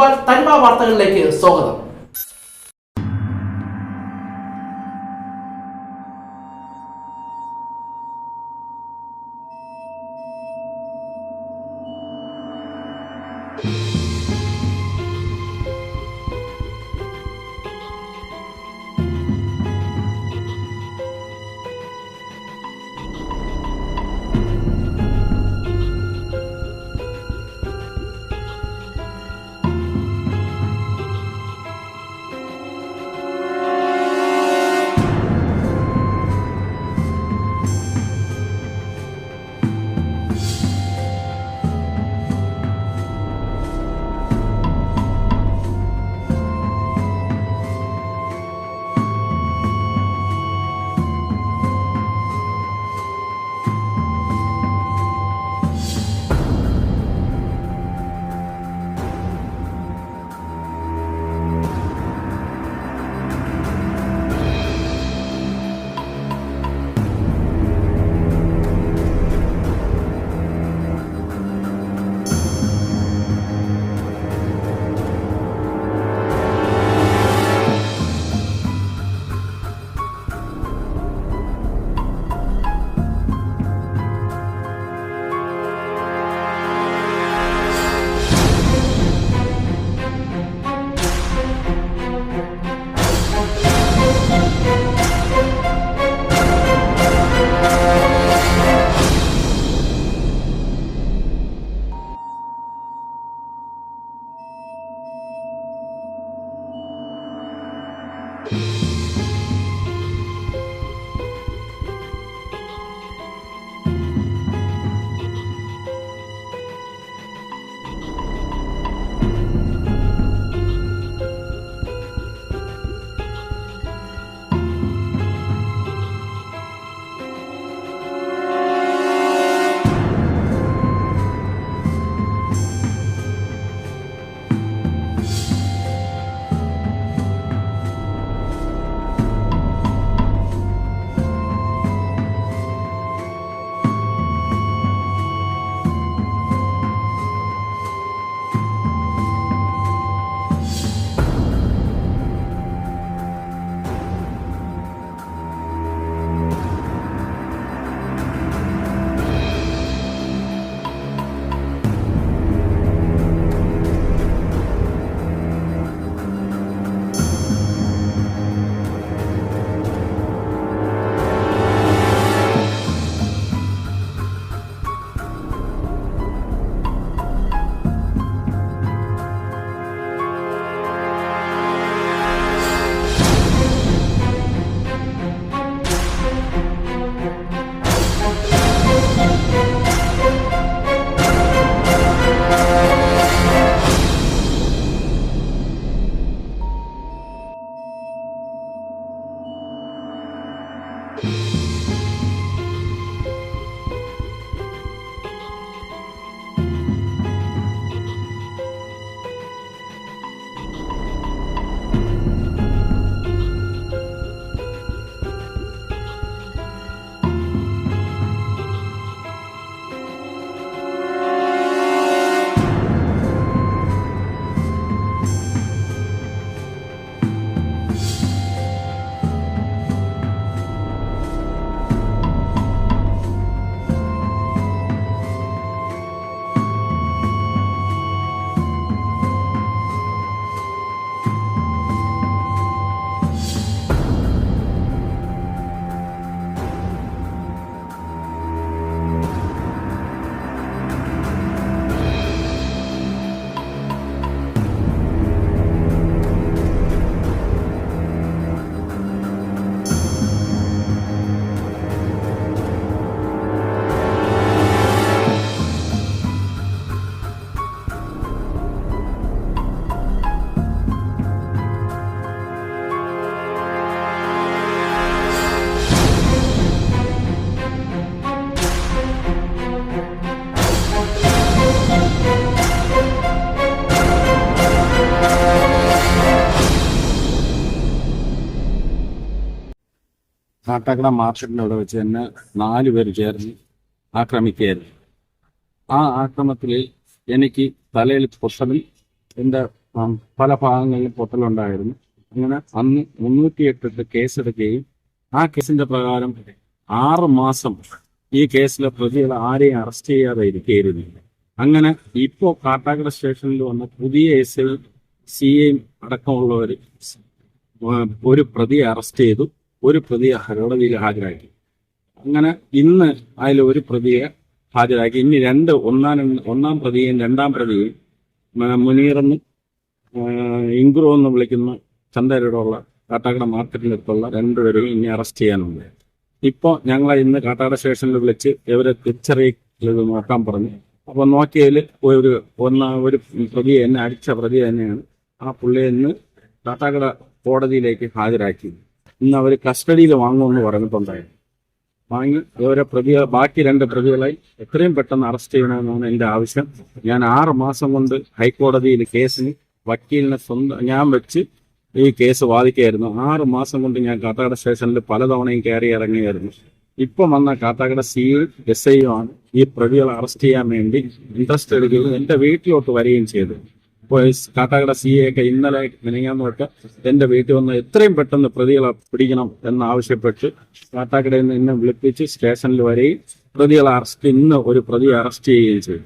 നമസ്കാരം, തനിമ വാർത്തകളിലേക്ക് സ്വാഗതം. കാട്ടാക്കട മാർക്കറ്റിൻ്റെ അവിടെ വെച്ച് തന്നെ 4 പേര് ചേർന്ന് ആക്രമിക്കുകയായിരുന്നു. ആ ആക്രമണത്തിൽ എനിക്ക് തലയിൽ പൊട്ടലും എൻ്റെ പല ഭാഗങ്ങളിലും പൊട്ടലുണ്ടായിരുന്നു. അങ്ങനെ അന്ന് 308 കേസെടുക്കുകയും ആ കേസിന്റെ പ്രകാരം 6 മാസം ഈ കേസിലെ പ്രതികൾ ആരെയും അറസ്റ്റ് ചെയ്യാതെ ഇരിക്കുകയായിരുന്നു. അങ്ങനെ ഇപ്പോൾ കാട്ടാക്കട സ്റ്റേഷനിൽ വന്ന പുതിയ എസ് ഐ CA അടക്കമുള്ളവർ ഒരു പ്രതിയെ അറസ്റ്റ് ചെയ്തു, ഒരു പ്രതിയെ കോടതിയിൽ ഹാജരാക്കി. അങ്ങനെ ഇന്ന് അതിൽ ഒരു പ്രതിയെ ഹാജരാക്കി. ഇനി ഒന്നാം പ്രതിയെയും രണ്ടാം പ്രതിയെയും മുനീറെന്നും ഇൻഗ്രോ എന്ന് വിളിക്കുന്ന ചന്തയിലുള്ള കാട്ടാക്കട മാർക്കറ്റിനടുത്തുള്ള രണ്ടുപേരെയും ഇനി അറസ്റ്റ് ചെയ്യാനുണ്ട്. ഇപ്പോൾ ഞങ്ങളെ ഇന്ന് കാട്ടാക്കട സ്റ്റേഷനിൽ വിളിച്ച് ഇവരെ തിരിച്ചറിയൽ നോക്കാൻ പറഞ്ഞു. അപ്പോൾ നോക്കിയതിൽ ഒരു പ്രതി എന്നെ അടിച്ച പ്രതി തന്നെയാണ്. ആ പുള്ളിയെ ഇന്ന് കാട്ടാക്കട കോടതിയിലേക്ക് ഹാജരാക്കി. ഇന്ന് അവർ കസ്റ്റഡിയിൽ വാങ്ങുമെന്ന് പറഞ്ഞിട്ടുണ്ടായിരുന്നു. വാങ്ങി ഇവരെ ബാക്കി 2 പ്രതികളെ എത്രയും പെട്ടെന്ന് അറസ്റ്റ് ചെയ്യണമെന്നാണ് എൻ്റെ ആവശ്യം. ഞാൻ 6 മാസം കൊണ്ട് ഹൈക്കോടതിയിൽ കേസിന് വക്കീലിനെ ഞാൻ വെച്ച് ഈ കേസ് വാദിക്കുകയായിരുന്നു. 6 മാസം കൊണ്ട് ഞാൻ കാട്ടാക്കട സ്റ്റേഷനിൽ പലതവണയും കയറി ഇറങ്ങിയായിരുന്നു. ഇപ്പം വന്ന കാട്ടാക്കട CA SI ആണ് ഈ പ്രതികളെ അറസ്റ്റ് ചെയ്യാൻ വേണ്ടി ഇൻട്രസ്റ്റ് എടുക്കുകയും എൻ്റെ വീട്ടിലോട്ട് വരികയും ചെയ്തു. ഇപ്പോൾ കാട്ടാക്കട CA ഒക്കെ ഇന്നലെ മിനിങ്ങാന്നൊക്കെ എൻ്റെ വീട്ടിൽ വന്ന് എത്രയും പെട്ടെന്ന് പ്രതികളെ പിടിക്കണം എന്നാവശ്യപ്പെട്ട് കാട്ടാക്കടയിൽ നിന്ന് എന്നെ വിളിപ്പിച്ച് സ്റ്റേഷനിൽ വരികയും പ്രതികളെ ഇന്ന് ഒരു പ്രതിയെ അറസ്റ്റ് ചെയ്യുകയും ചെയ്തു.